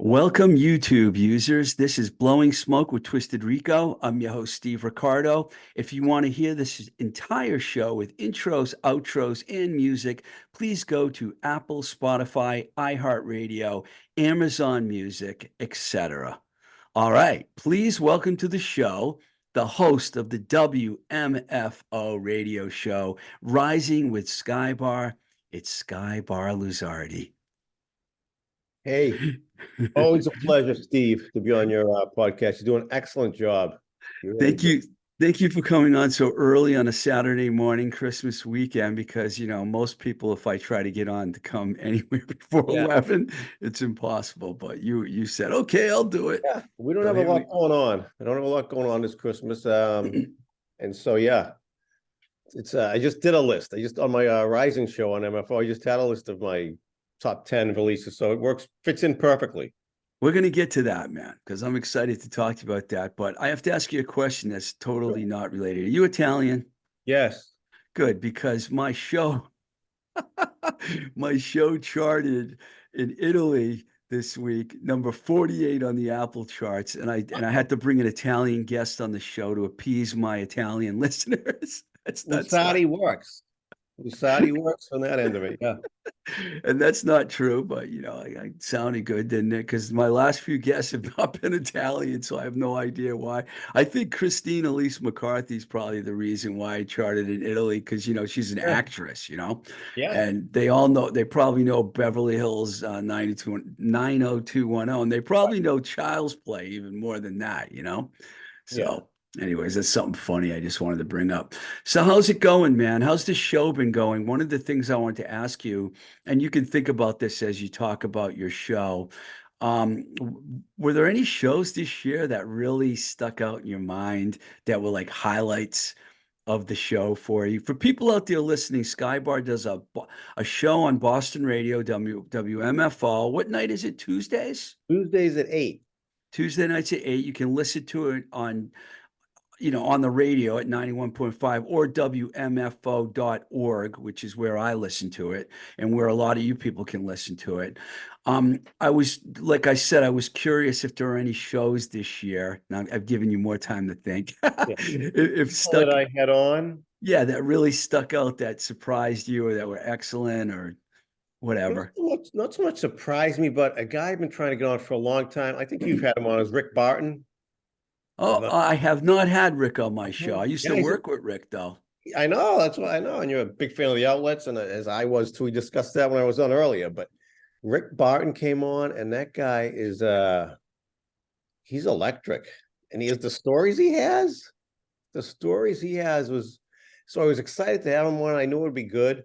Welcome, YouTube users. This is Blowing Smoke with Twisted Rico. I'm your host, Steve Riccardo. If you want to hear this entire show with intros, outros, and music, please go to Apple, Spotify, iHeartRadio, Amazon Music, etc. All right, please welcome to the show the host of the WMFO radio show, Rising with Skybar. It's Skybar Lusardi. Hey, always a pleasure, Steve, to be on your podcast. You're doing an excellent job. You really Thank do. you. Thank you for coming on so early on a Saturday morning, Christmas weekend, because, most people, if I try to get on to come anywhere before Yeah, 11, it's impossible. But you said, okay, I'll do it. yeah. We don't So have a here we lot going on. I don't have a lot going on this Christmas. And so yeah, it's I just did a list. I just on my Rising show on MFO. I just had a list of my top 10 releases, so it fits in perfectly. We're going to get to that, man, because I'm excited to talk to you about that. But I have to ask you a question that's totally Sure. not related. Are you Italian? Yes. Good, because my show charted in Italy this week, number 48 on the Apple charts, and I had to bring an Italian guest on the show to appease my Italian listeners. That's not Lusardi works. Lusardi works on that end of it. Yeah. and that's not true, but I sounded good, didn't it? Because my last few guests have not been Italian, so I have no idea why. I think Christine Elise McCarthy is probably the reason why I charted in Italy, because she's an Yeah. actress, Yeah. and they probably know Beverly Hills 90210, and they probably know Child's Play even more than that. Yeah. So. Anyways, that's something funny I just wanted to bring up. So, how's it going, man? How's the show been going? One of the things I wanted to ask you, and you can think about this as you talk about your show. Were there any shows this year that really stuck out in your mind that were like highlights of the show for you? For people out there listening, Skybar does a show on Boston radio, WMFO. What night is it? Tuesdays? Tuesdays at 8. Tuesday nights at 8. You can listen to it on the radio at 91.5 or WMFO.org, which is where I listen to it and where a lot of you people can listen to it. Like I said, I was curious if there are any shows this year. Now I've given you more time to think. Yeah. If All that stuck, I had on. yeah, that really stuck out, that surprised you, or that were excellent, or whatever. Not so much surprised me, but a guy I've been trying to get on for a long time. I think you've had him on, is Rick Barton. Oh, I have not had Rick on my show. I used Yeah, to work with Rick, though. I know, that's what I know. And you're a big fan of the outlets, and as I was too. We discussed that when I was on earlier. But Rick Barton came on, and that guy is he's electric. And he has the stories he has. The stories he has was so I was excited to have him on. I knew it would be good.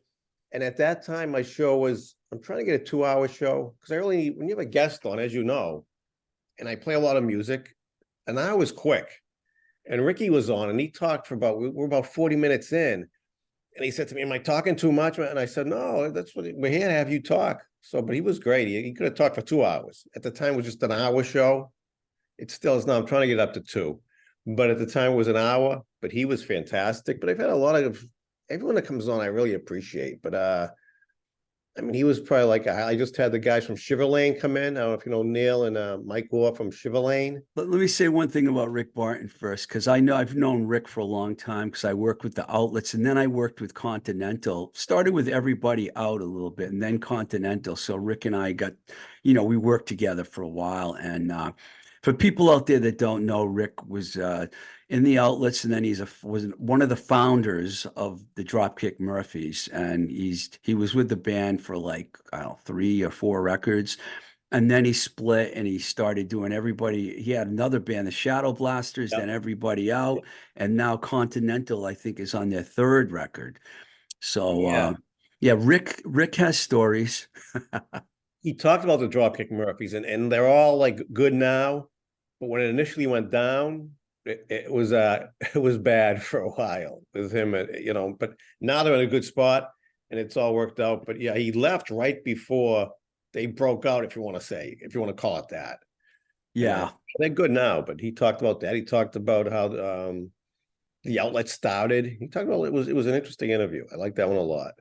And at that time, my show was I'm trying to get a 2 hour show because I really need when you have a guest on, as you know, and I play a lot of music, and I was quick. And Ricky was on, and he talked for we're about 40 minutes in. And he said to me, "Am I talking too much?" And I said, "No, that's what we're here to have you talk." So, but he was great. He could have talked for 2 hours. At the time, it was just an hour show. It still is now. I'm trying to get up to two. But at the time, it was an hour. But he was fantastic. But I've had a lot of everyone that comes on, I really appreciate. But I mean, he was probably like I just had the guys from Shiver Lane come in. I don't know if you know Neil and Mike Gore from Shiver Lane. Let me say one thing about Rick Barton first, because I've known Rick for a long time because I worked with the outlets, and then I worked with Continental. Started with Everybody Out a little bit, and then Continental. So Rick and I we worked together for a while. And for people out there that don't know, Rick was in the outlets, and then was one of the founders of the Dropkick Murphys, and he was with the band for like, I don't know, 3 or 4 records. And then he split and he started doing everybody. He had another band, the Shadow Blasters, then Yep. Everybody Out, and now Continental, I think, is on their third record. So Yeah. yeah, Rick has stories. He talked about the Dropkick Murphys, and they're all like good now. But when it initially went down, it was it was bad for a while with him, but now they're in a good spot and it's all worked out. But yeah, he left right before they broke out, if you want to call it that. And Yeah. they're good now, but he talked about that. He talked about how the outlet started. He talked about it was an interesting interview. I like that one a lot.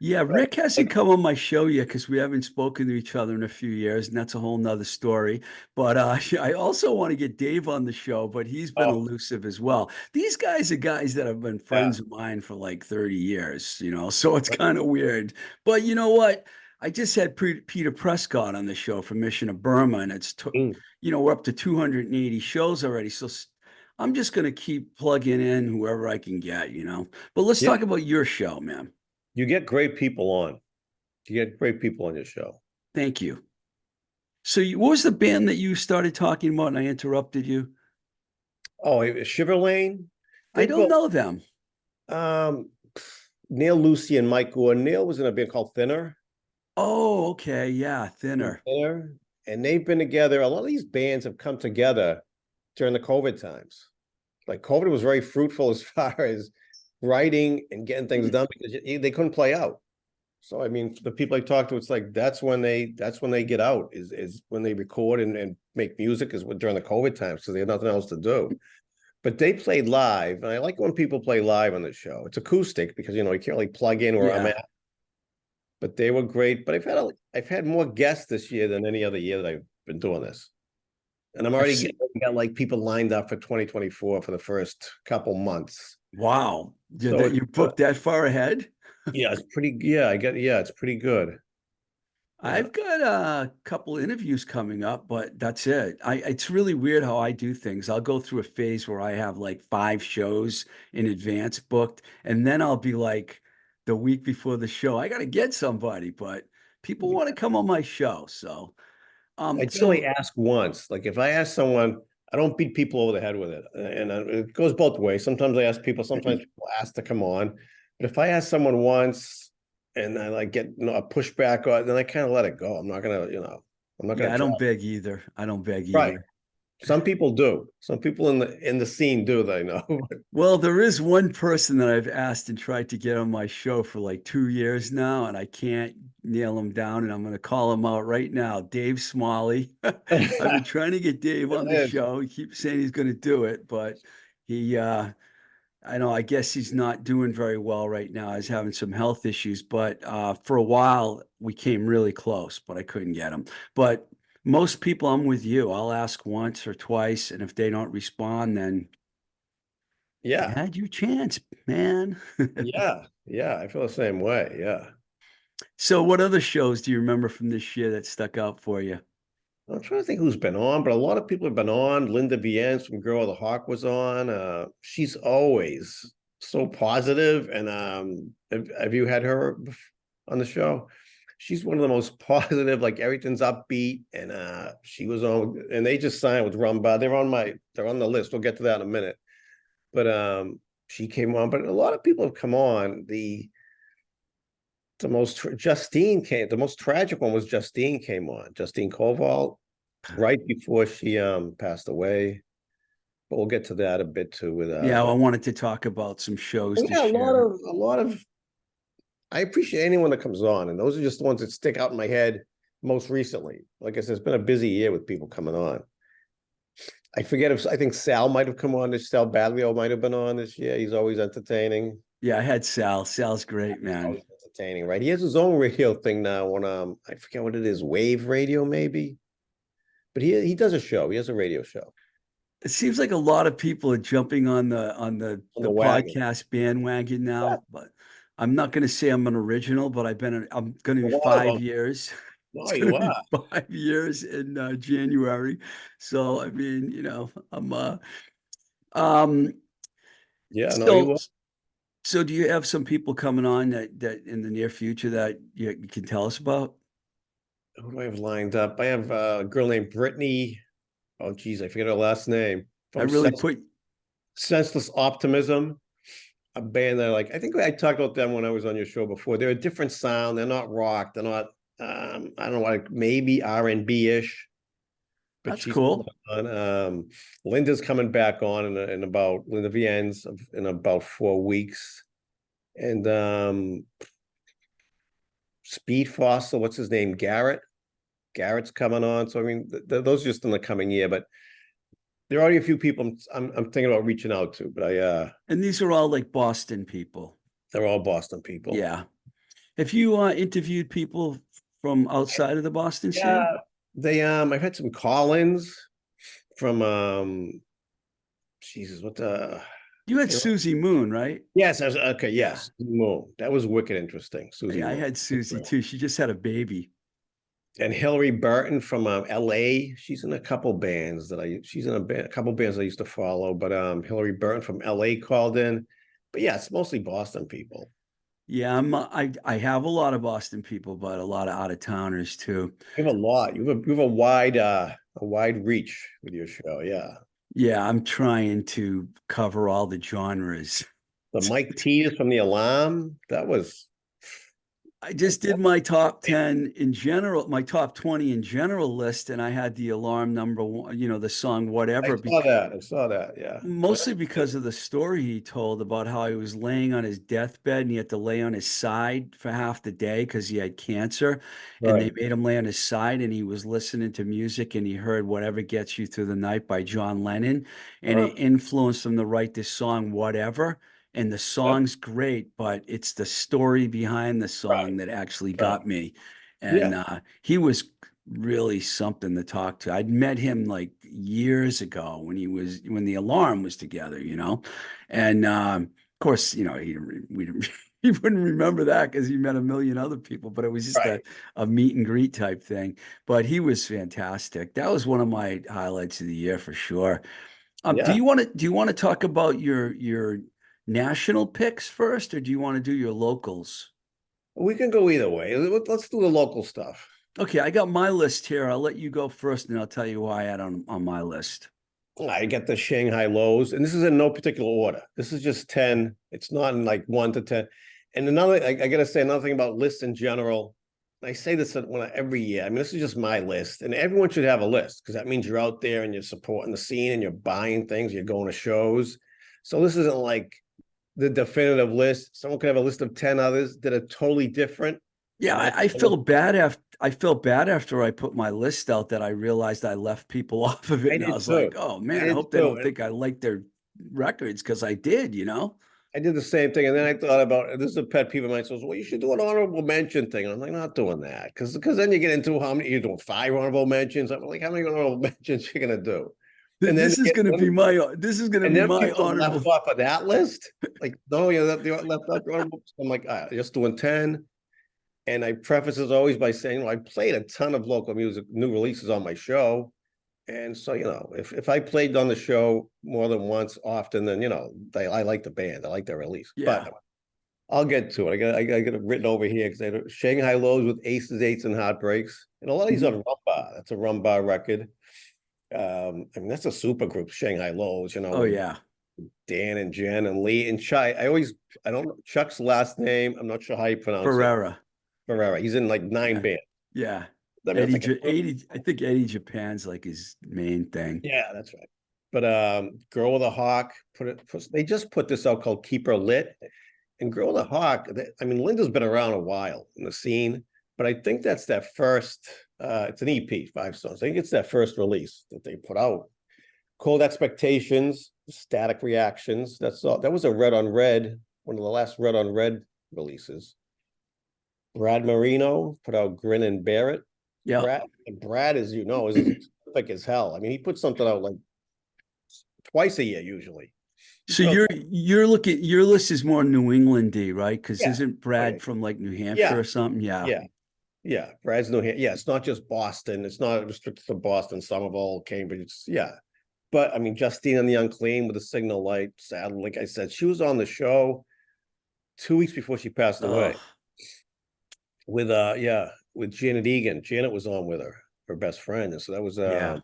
Yeah, But, Rick hasn't like, come on my show yet because we haven't spoken to each other in a few years, and that's a whole nother story. But I also want to get Dave on the show, but he's been oh, elusive as well. These guys are guys that have been yeah. friends of mine for like 30 years, so it's kind of weird. But you know what? I just had Peter Prescott on the show from Mission of Burma, and Mm. we're up to 280 shows already. So I'm just going to keep plugging in whoever I can get. But let's Yeah, talk about your show, man. you get great people on. You get great people on your show. Thank you. So, what was the band that you started talking about and I interrupted you? Oh, Shiver Lane. I They don't both know them. um Neil Lucy and Mike Gordon. Neil was in a band called Thinner. Oh, okay. Yeah, And Thinner. Thinner. And they've been together. A lot of these bands have come together during the COVID times. Like COVID was very fruitful as far as writing and getting things done because they couldn't play out. So I mean, the people I talk to, it's like that's when they get out is when they record and make music is during the COVID times because they had nothing else to do. But they played live, and I like when people play live on the show. It's acoustic because you can't really plug in where I'm Yeah. at. But they were great. But I've had more guests this year than any other year that I've been doing this, and I'm I've already seen, got like people lined up for 2024 for the first couple months. wow. So You booked that far ahead? yeah, it's pretty. Yeah, it's pretty good. Yeah, I've got a couple interviews coming up, but that's it. It's really weird how I do things. I'll go through a phase where I have like 5 shows in advance booked, and then I'll be like the week before the show, I got to get somebody, but people want to come on my show. So, I generally so ask once. Like if I ask someone, I don't beat people over the head with it, and it goes both ways. Sometimes I ask people. Sometimes people ask to come on, but if I ask someone once and I like get a pushback, or then I kind of let it go. I'm not gonna yeah, I try. don't beg either. I don't beg Right. either. Some people do. Some people in the scene do. They know. Well, there is one person that I've asked and tried to get on my show for like 2 years now, and I can't nail him down, and I'm going to call him out right now. Dave Smalley. I've been trying to get Dave on the show. He keeps saying he's going to do it, but he, I guess he's not doing very well right now. He's having some health issues, but for a while we came really close, but I couldn't get him. But most people, I'm with you. I'll ask once or twice, and if they don't respond, then you Yeah, had your chance, man. yeah. I feel the same way. Yeah. So, what other shows do you remember from this year that stuck out for you? I'm trying to think who's been on, but a lot of people have been on. Linda Viens from Girl of the Hawk was on. She's always so positive. And have you had her on the show? She's one of the most positive, like everything's upbeat. And she was on, and they just signed with Rumba. They're on the list. We'll get to that in a minute. But she came on, but a lot of people have come on. The most tragic one was Justine came on. Justine Koval right before she passed away. But we'll get to that a bit too with Yeah, I but wanted to talk about some shows yeah, this year. a lot of I appreciate anyone that comes on, and those are just the ones that stick out in my head most recently. Like I said, it's been a busy year with people coming on. I think Sal might have come on this Sal Baglio might have been on this year. He's always entertaining. Yeah, I had Sal. Sal's great, man. Always entertaining, right? He has his own radio thing now on I forget what it is, Wave Radio, maybe. But he does a show. He has a radio show It seems like a lot of people are jumping on on the the wagon. podcast bandwagon Yeah, now. But I'm not going to say I'm an original, but I'm going to be one of 5 them. years. No, It's going you to be are. 5 years in January. So I mean, I'm um. Yeah, no, you So are. So do you have some people coming on that in the near future that you can tell us about? Who do I have lined up? I have a girl named Brittany. Oh, geez, I forget her last name. I From really put Senseless Optimism, a band that I think I talked about them when I was on your show before. They're a different sound. They're not rock. They're not. I don't know, like maybe R&B-ish. But that's she's coming cool. on. Linda's coming back on in about Linda Viens in about 4 weeks, and Speed Fossil. What's his name? Garrett. Garrett's coming on. So I mean, those are just in the coming year, but there are already a few people I'm thinking about reaching out to. But And these are all like Boston people. they're all Boston people. Yeah. Have you interviewed people from outside of the Boston scene? Yeah, I've had some call-ins from Jesus, what the You had Susie Moon, right? yes, I was okay, Yeah. yes. Moon. That was wicked interesting. Susie Yeah, I Moon. had Susie too. She just had a baby. And Hillary Burton from LA. She's in a couple bands she's in a couple bands I used to follow, but Hillary Burton from LA called in. But yeah, it's mostly Boston people. Yeah, I have a lot of Boston people, but a lot of out of towners too. You have a lot. You have a wide reach with your show. Yeah. Yeah, I'm trying to cover all the genres. The Mike Peters from the Alarm. That was I just did my top 10 in general, my top 20 in general list, and I had the alarm number one, the song I whatever. saw that. I saw that. Yeah. Mostly because of the story he told about how he was laying on his deathbed and he had to lay on his side for half the day because he had cancer. And they Right. made him lay on his side and he was listening to music and he heard Whatever Gets You Through the Night by John Lennon. And it influenced him to write this song, Whatever. And the Yep. song's great, but it's the story behind the Right. song that actually Right. got me. And Yeah. he was really something to talk to. I'd met him like years ago when the alarm was together. And of course, he wouldn't remember that because he met a million other people, but it was just Right. a meet and greet type thing. But he was fantastic. That was one of my highlights of the year for sure. Do Yeah. you want to talk about your national picks first, or do you want to do your locals? We can go either way. Let's do the local stuff. Okay, I got my list here. I'll let you go first, and I'll tell you why I had on my list. I get the Shanghai lows, and this is in no particular order. This is just 10. It's not in like 1 to 10. And I gotta say another thing about lists in general. I say this every year. I mean, this is just my list, and everyone should have a list because that means you're out there and you're supporting the scene and you're buying things, you're going to shows. So this isn't like the definitive list. Someone could have a list of 10 others that are totally different. Yeah, And I felt bad after I put my list out that I realized I left people off of it, I and I did was too. like, oh I man, I did hope they too. don't think I like their records because I did. I did the same thing, and then I thought about this is a pet peeve of mine. So, well, you should do an honorable mention thing. And I'm like, not doing that because then you get into how many you're doing 5 honorable mentions. I'm like, how many honorable mentions you're gonna do? And then This is gonna and be then my people left honorable. off of that list. Like, no, you left off the honorable. I'm like, just doing 10. And I preface as always by saying, I played a ton of local music, new releases on my show. And so, if I played on the show more than once, often, then I like the band, I like their release. Yeah. But I'll get to it. I got it written over here because Shanghai Lows with Aces, Eights, and Heartbreaks, and a lot of these Mhm. on Rumbar. That's a Rumbar record. I mean, that's a super group, Shanghai Lows. Oh With yeah. Dan and Jen and Lee and Chai. I don't know Chuck's last name. I'm not sure how you pronounce it. Ferrera. Ferrera. He's in like 9 Yeah. bands. Yeah. I mean, it's like I think Eddie Japan's like his main thing. yeah, that's right. But Girl with a Hawk they just put this out called Keep Her Lit. And Girl with a Hawk, I mean, Linda's been around a while in the scene, but I think that's that first, it's an EP, 5 songs. I think it's that first release that they put out. Cold Expectations, Static Reactions. That's all. That was a Red on Red, one of the last Red on Red releases. Brad Marino put out Grin and Bear It. Yeah. Brad, as you know, is thick as hell. I mean, he puts something out like twice a year usually. So your list is more New Englandy, right? Because Yeah. isn't Oh, yeah. Brad from like New Hampshire Yeah. or something? Yeah. Yeah. Yeah. Brad's New Hampshire. Yeah. It's not just Boston. It's not restricted to Boston, Somerville, Cambridge. Yeah. But I mean, Justine and the Unclean with the Signal Light, sadly, like I said, she was on the show 2 weeks before she passed away Oh, with Janet Egan. Janet was on with her best friend. And yeah.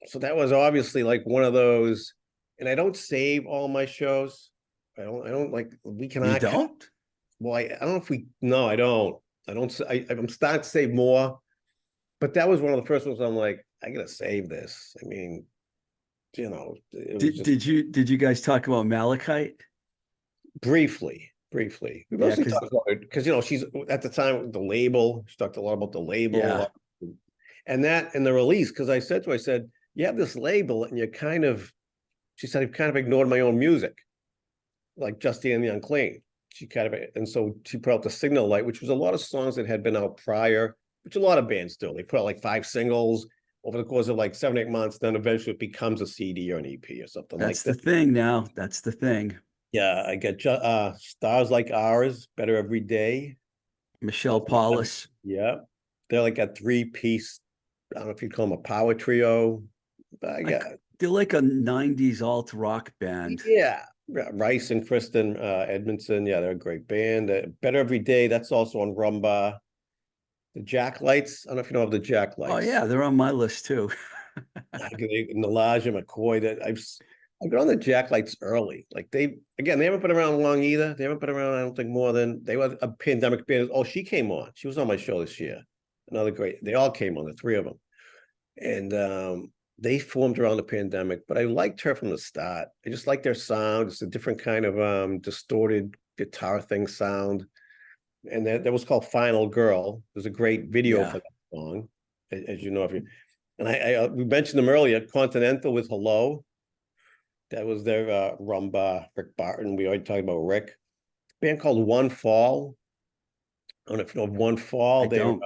so that was obviously like one of those, and I don't save all my shows. I don't like we can You archive. don't? Well, I don't know if we no, I don't. I'm starting to save more, but that was one of the first ones I'm like, I gotta save this. I mean, it was Did just did you guys talk about Malachite? briefly. We Yeah, mostly talked about it because she's at the time the label. She talked a lot about the label, yeah. and the release. Because I said to her, I said, you have this label, and she said, I've kind of ignored my own music, like Justine and the Unclean. she kind of, and so she put out the Signal Light, which was a lot of songs that had been out prior, which a lot of bands do. They put out like 5 singles over the course of like 7, 8 months. Then eventually it becomes a CD or an EP or something like That's the that. thing now. That's the thing. Yeah, I get Stars Like Ours, Better Every Day. Michelle Paulus. Yeah, they're like a 3-piece. I don't know if you call them a power trio. But Like they're like a 90s alt rock band. yeah, Rice and Kristen Edmondson. Yeah, they're a great band. Better Every Day. That's also on Rumba. The Jack Lights. I don't know if you know of the Jack Oh Lights. yeah, they're on my list too. Nalaja McCoy. That I've been on the Jack Lights early. Like they haven't been around long either. They haven't been around, I don't think, more than they were a pandemic band. Oh, she came on. She was on my show this year. Another great. They all came on, the 3 of them, and they formed around the pandemic. But I liked her from the start. I just like their sound. It's a different kind of distorted guitar thing sound. And that was called Final Girl. There's a great video Yeah. for that song, as you know. If you and we mentioned them earlier, Continental with Hello. That was their rumba, Rick Barton. We already talked about Rick. Band called One Fall. I don't know if you know of One Fall. I don't.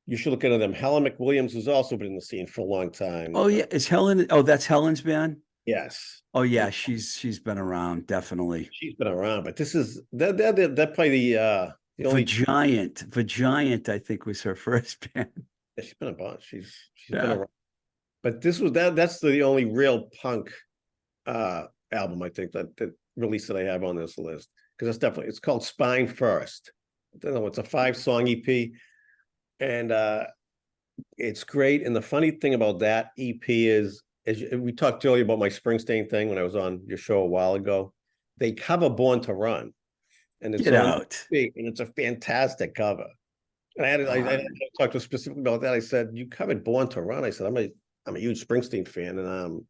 You should look into them. Helen McWilliams has also been in the scene for a long time. Oh yeah, is Helen? Oh, that's Helen's band. Yes. Oh yeah, she's been around definitely. She's been around, but this is they're probably the only Vagiant, I think was her first band. she's been a bunch. She's Yeah. been around. But this was that's the only real punk album I think that release that I have on this list, because it's called Spine First. I don't know, it's a 5-song EP, and it's great. And the funny thing about that EP is, we talked earlier about my Springsteen thing when I was on your show a while ago. They cover Born to Run, and it's Get on out. EP, and it's a fantastic cover. And I talked to specifically about that. I said, "You covered Born to Run." I said, "I'm a huge Springsteen fan, and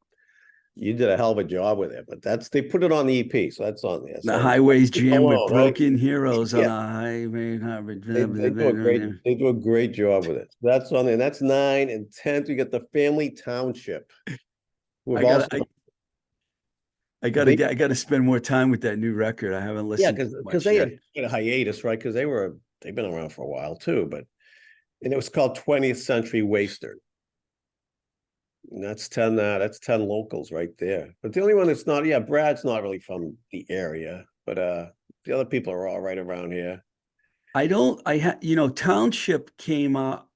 you did a hell of a job with it." But they put it on the EP, so that's on there. The So highways jam with alone, right? broken heroes on Yeah, a highway. they do a great job with it. That's on there. That's 9 and 10. We get the Family Township. I gotta spend more time with that new record. I haven't listened because to they much had a hiatus, right? Because they've been around for a while too, and it was called 20th Century Waster. And that's 10 locals right there. But the only one that's not, Brad's not really from the area, but the other people are all right around here. Township came out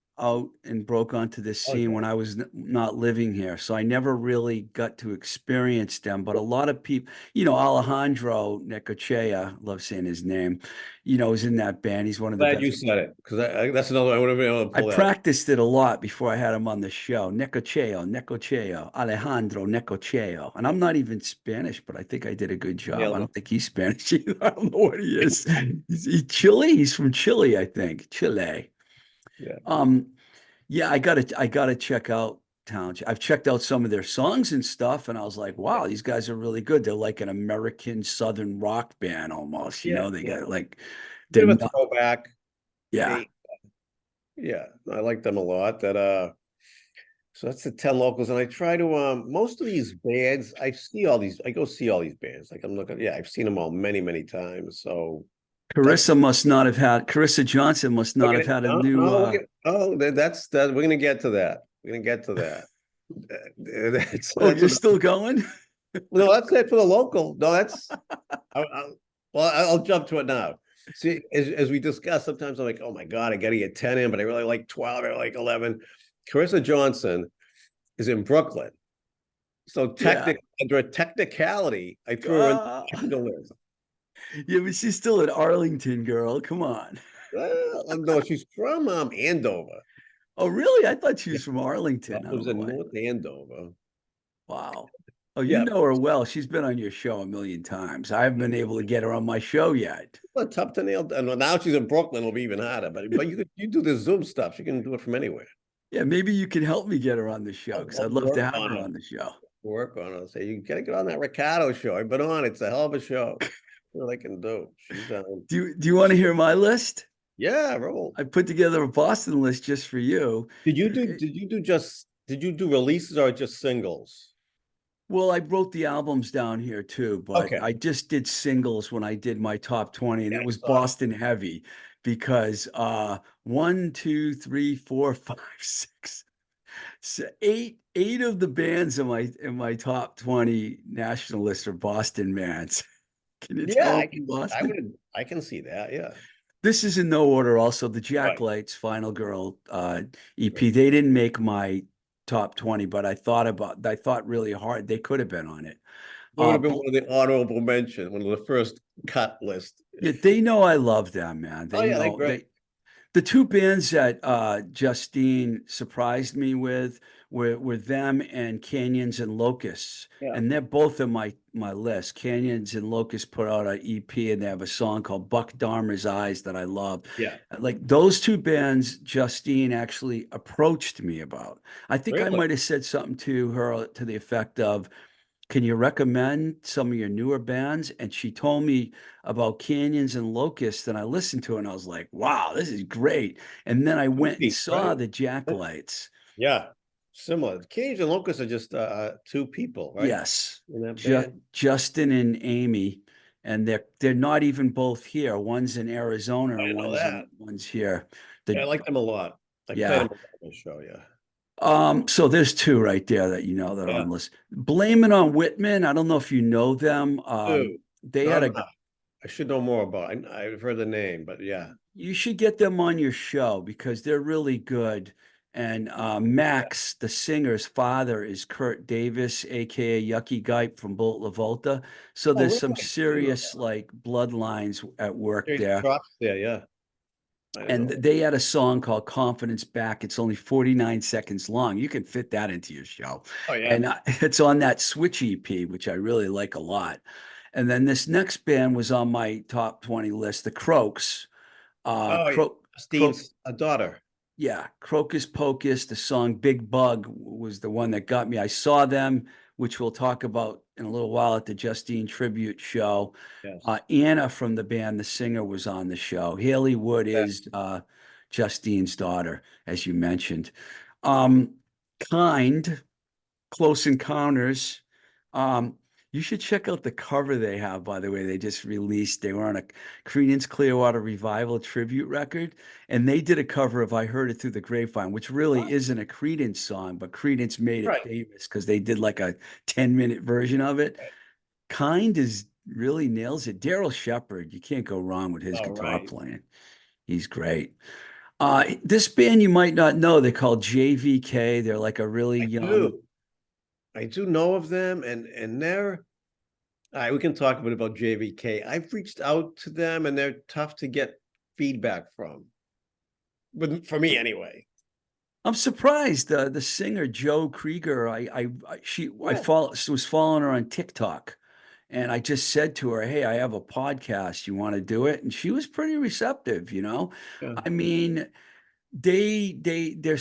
and broke onto this scene when I was not living here. So I never really got to experience them. But a lot of people, Alejandro Necochea, love saying his name, is in that band. He's one of the Glad best. you said it, because that's another one I would have been able to I pull that. practiced it a lot before I had him on the show. Necochea, Alejandro Necochea. And I'm not even Spanish, but I think I did a good job. I don't think he's Spanish either. I don't know what he is. He's Chile. He's from Chile, I think. Chile. Yeah. Yeah, I gotta check out Township. I've checked out some of their songs and stuff, and I was like, wow, these guys are really good. They're like an American Southern rock band almost. They got like bit of a throwback. Yeah. I like them a lot. So that's the 10 locals. And I try to most of these bands, I go see all these bands. Like I'm looking, I've seen them all many, many times. So Carissa Johnson must not have had a new that's that we're gonna get to that. We're gonna get to that. You're still going? No, that's it for the local. No, that's I'll jump to it now. See, as we discussed, sometimes I'm like, oh my God, I gotta get 10 in, but I really like 12 or like 11. Carissa Johnson is in Brooklyn. So under a technicality, I threw her in the list. Yeah, but she's still an Arlington girl. Come on. No, she's from Andover. Oh, really? I thought she was from Arlington. It was in North Andover. Wow. Oh, you know her well. She's been on your show a million times. I haven't been able to get her on my show yet. Well, tough to nail. And now she's in Brooklyn. It'll be even harder. But you do the Zoom stuff. She can do it from anywhere. Yeah, maybe you can help me get her on the show, because I'd love to have her on the show. Work on it. Say, you gotta get on that Riccardo show. I've been on. It's a hell of a show. What I can do. She's Do you want to hear my list? Yeah, roll. I put together a Boston list just for you. Did you do releases or just singles? Well, I wrote the albums down here too, but Okay. I just did singles when I did my top 20, and Yeah, it was I saw it. Boston heavy because one, two, three, four, five, eight of the bands in my top 20 national list are Boston bands. Can you Yeah, tell I I'm can from I Boston? would I can see that. Yeah. This is in no order. Also, the Jack Right. Lights Final Girl EP. They didn't make my top 20, but I thought really hard. They could have been on it. It would have been Bl- one of the honorable mention, one of the first cut list. yeah, they know I love them, man. Oh They yeah, they're know great. the two bands that Justine surprised me with were them and Canyons and Locusts. Yeah. And they're both in my list. Canyons and Locusts put out an EP and they have a song called Buck Dharma's Eyes that I love. Yeah. Like those two bands, Justine actually approached me about. I think I Really? might have said something to her to the effect of, can you recommend some of your newer bands? And she told me about Canyons and Locusts, and I listened to it and I was like, wow, this is great. And then I went and Two-piece, saw right? the Jacklights. Yeah. Similar. Cage and Locust are just two people, right? Yes, In that band. Justin and Amy, and they're not even both here. One's in I Arizona and didn't know that. one's here. Yeah, I The like them a lot. I played yeah. them on the show, yeah. So there's two right there that you know that are Yeah. on the list. Blame It on Whitman. I don't know if you know them. Dude, They no, had no, a no. I should know more about it. I've heard the name, but yeah. You should get them on your show because they're really good. And Max, the singer's father, is Kurt Davis, aka Yucky Guy from Bolt La Volta. So Oh, there's really? some I didn't know serious that. like bloodlines at work There's there. chops there, yeah. I didn't And know that. they had a song called Confidence Back. It's only 49 seconds long. You can fit that into your show. Oh, yeah. And it's on that Switch EP, which I really like a lot. And then this next band was on my top 20 list, the Croaks. Oh, yeah. Croak, Croak, Steen's a daughter. yeah, Crocus Pocus, the song Big Bug was the one that got me. I saw them, which we'll talk about in a little while at the Justine tribute show. Yes. Anna from the band, the singer, was on the show. Haley Wood Yeah. is Justine's daughter, as you mentioned. Um, Kind, Close Encounters. Um, you should check out the cover they have, by the way. They just released, they were on a Creedence Clearwater Revival tribute record, and they did a cover of I Heard It Through the Grapevine, which really What? isn't a Creedence song, but Creedence made it Right. famous because they did like a 10-minute version of it. Kind is really nails it. Daryl Shepard, you can't go wrong with his Oh, guitar right. playing. He's great. This band you might not know, they call JVK. They're like a really I young. do. I do know of them, and they're. All right, we can talk a bit about JVK. I've reached out to them, and they're tough to get feedback from. But for me, anyway. I'm surprised. The singer Joe Krieger, I Yeah. follow was following her on TikTok, and I just said to her, "Hey, I have a podcast. You want to do it?" And she was pretty receptive. Yeah. I mean, their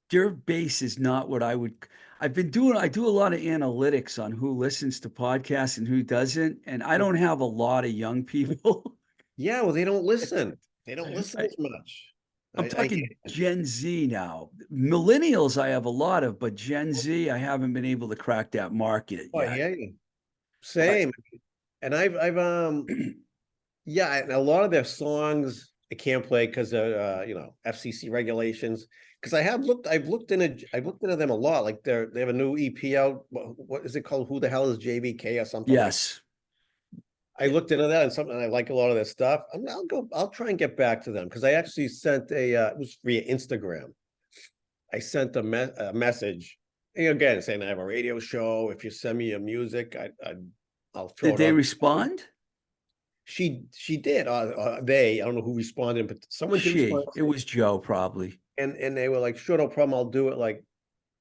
their base is not what I would. I do a lot of analytics on who listens to podcasts and who doesn't, and I don't have a lot of young people. Yeah, well, they don't listen. They don't listen I, as much. I'm I hear talking you. Gen Z now. Millennials, I have a lot of, but Gen Z, I haven't been able to crack that market Oh, I yet. hear you. But Same. And I've yeah, and a lot of their songs I can't play because of FCC regulations. Because I've looked into them a lot. Like they have a new EP out. What is it called? Who the hell is JVK or something like? yes, I looked into that and something. I like a lot of their stuff. I'll try and get back to them because I actually sent it was via Instagram. I sent a message again saying I have a radio show. If you send me your music, I'll throw did it they on. respond? She did. They I don't know who responded, but someone did respond, It was Joe, probably. and they were like, "Sure, no problem. I'll do it like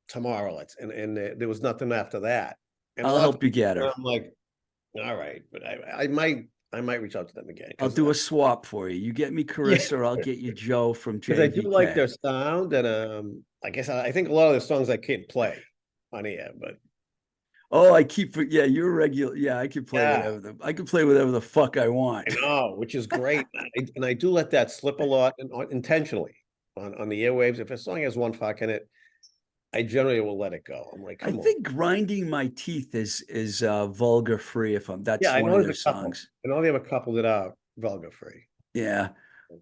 tomorrow." There was nothing after that. And a I'll lot of help you get her. I'm like, all right, but I might reach out to them again I'll because do a swap for you. You get me yeah, Carissa, I'll get you Joe from because I do like JVK. their sound, and I guess I think a lot of the songs I can't play on air, but Oh, yeah, you're regular. Yeah, I can play yeah, I can play whatever the fuck I want. I know, which is great. And I do let that slip a lot and intentionally on the airwaves. If a song has one fuck in it, I generally will let it go. I'm like, I come on. think Grinding My Teeth is Vulgar Free, if I'm Yeah, that's I one know of there's their a couple. songs. I know they have a couple that are vulgar free. Yeah.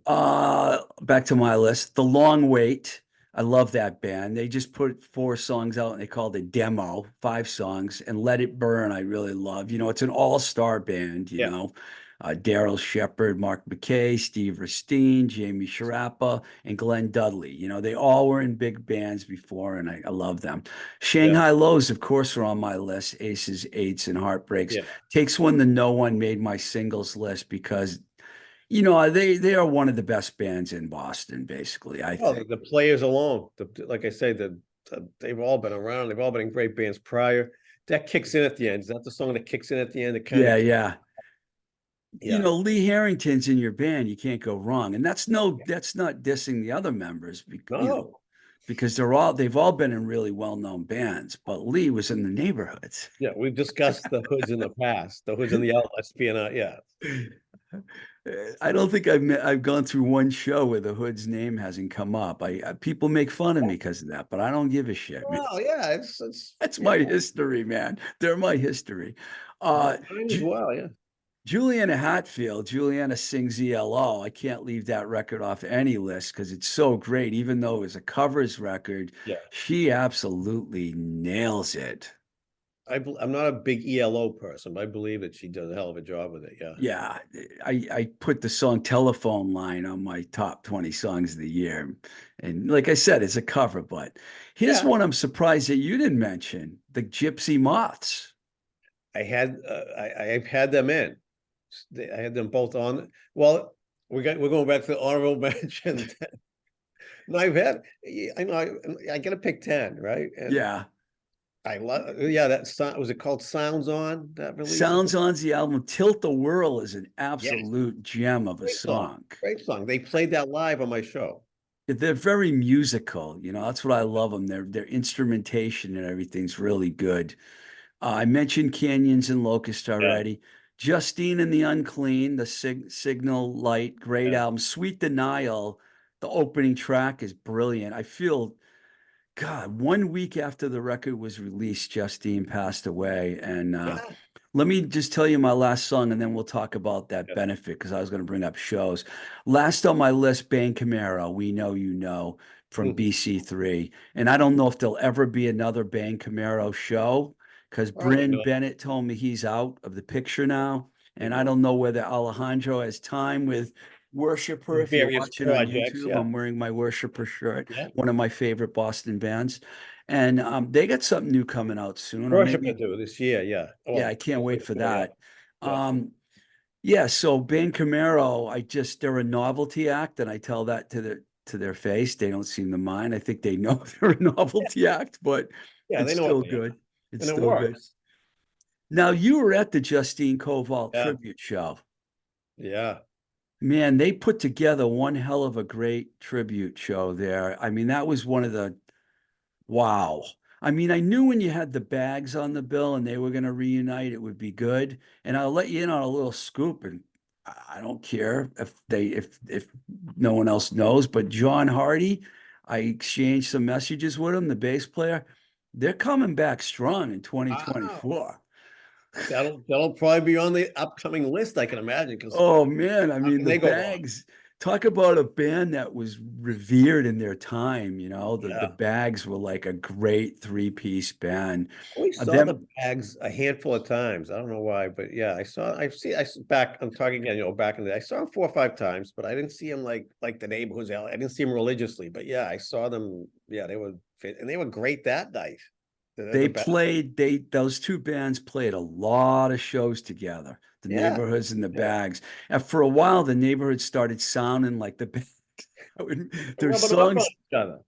Back to my list. The Long Wait. I love that band. They just put 4 songs out and they called it demo, 5 songs, and Let It Burn. I really love. It's an all-star band, Yeah. Daryl Shepard, Mark McKay, Steve Ristine, Jamie Sharappa, and Glenn Dudley. They all were in big bands before, and I love them. Yeah. Shanghai Lows, of course, are on my list. Aces, Eights, and Heartbreaks. Yeah. Takes one that no one made my singles list because they are one of the best bands in Boston, basically, I Oh, think. the players alone, like I say, they've all been around. They've all been in great bands prior. That kicks in at the end. Is that the song that kicks in at the end? It kind of, Yeah, yeah. yeah. Lee Harrington's in your band, you can't go wrong. And that's not dissing the other members, No. because they've all been in really well-known bands, but Lee was in the Neighborhoods. Yeah, we've discussed the hoods in the past, the hoods and the outlets being yeah. I don't think I've gone through one show where the Hood's name hasn't come up. People make fun of me because of that, but I don't give a shit, man. Oh, yeah, it's That's yeah, my history, man. They're my history. Uh, mine as well, yeah. Juliana Hatfield, Juliana sings ELO. I can't leave that record off any list because it's so great. Even though it's a covers record, Yeah. she absolutely nails it. I'm not a big ELO person, but I believe that she does a hell of a job with it. Yeah. Yeah, I put the song Telephone Line on my top 20 songs of the year. And like I said, it's a cover, but here's Yeah. one I'm surprised that you didn't mention, the Gypsy Moths. I've had them in. I had them both on. Well, we're going back to the honorable mention. No, I know I got to pick 10, right? And Yeah. I love, yeah, that song, was it called Sounds On, that release? Sounds On's the album. Tilt the Whirl is an Yes, absolute gem of a great song. song. Great song. They played that live on my show. They're very musical. That's what I love them. Their instrumentation and everything's really good. I mentioned Canyons and Locust Yeah, already. Justine and the Unclean, the Signal Light, great yeah, album. Sweet Denial, the opening track is brilliant. I feel, God, one week after the record was released, Justine passed away. And yeah, let me just tell you my last song, and then we'll talk about that yeah. benefit because I was going to bring up shows. Last on my list, Bane Camaro, We Know You Know from Mhm. BC3. And I don't know if there'll ever be another Bane Camaro show because Probably Bryn not. Bennett told me he's out of the picture now. And I Mhm. don't know whether Alejandro has time with Worshiper. If you're Various watching on projects, YouTube, yeah, I'm wearing my Worshiper shirt, yeah. one of my favorite Boston bands. And they got something new coming out soon, or Worship I maybe do this year, yeah. yeah, I Well, can't wait for yeah, that. yeah. Um, yeah, so Ben Camaro, they're a novelty act, and I tell that to their face. They don't seem to mind. I think they know they're a novelty act, but Yeah, it's they know what still they are, good. It's and it still good. works. Now you were at the Justine Covalt Yeah, tribute show. yeah. Man, they put together one hell of a great tribute show there. I mean, that was one of the wow. I mean, I knew when you had the bags on the bill and they were going to reunite, it would be good. And I'll let you in on a little scoop, and I don't care if no one else knows, but John Hardy, I exchanged some messages with him, the bass player. They're coming back strong in Wow. 2024. That'll probably be on the upcoming list, I can imagine, because Oh man, I how mean can the they go wrong? Bags, talk about a band that was revered in their time, the Yeah. Bags were like a great three-piece band. We saw Them the bags a handful of times. I don't know why, but yeah, back, I'm talking again, back in the day. I saw them 4 or 5 times, but I didn't see them like the neighborhoods. I didn't see them religiously, but yeah, I saw them. Yeah, they were fit, and they were great that night. The They band. played, those two bands played a lot of shows together, the Yeah, Neighborhoods and the yeah. Bags. And for a while, the Neighborhoods started sounding like the Bags. They're Their rubbing off on songs, each other.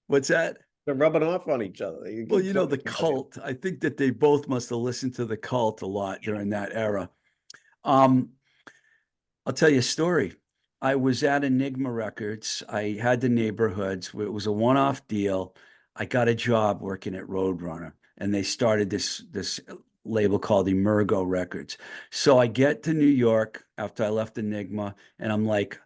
what's that? They're rubbing off on each other. You Well, keep playing the together. Cult. I think that they both must have listened to the Cult a lot during that era. Um, I'll tell you a story. I was at Enigma Records. I had the Neighborhoods. It was a one-off deal. I got a job working at Roadrunner, and they started this label called Emergo Records. So I get to New York after I left Enigma, and I'm like,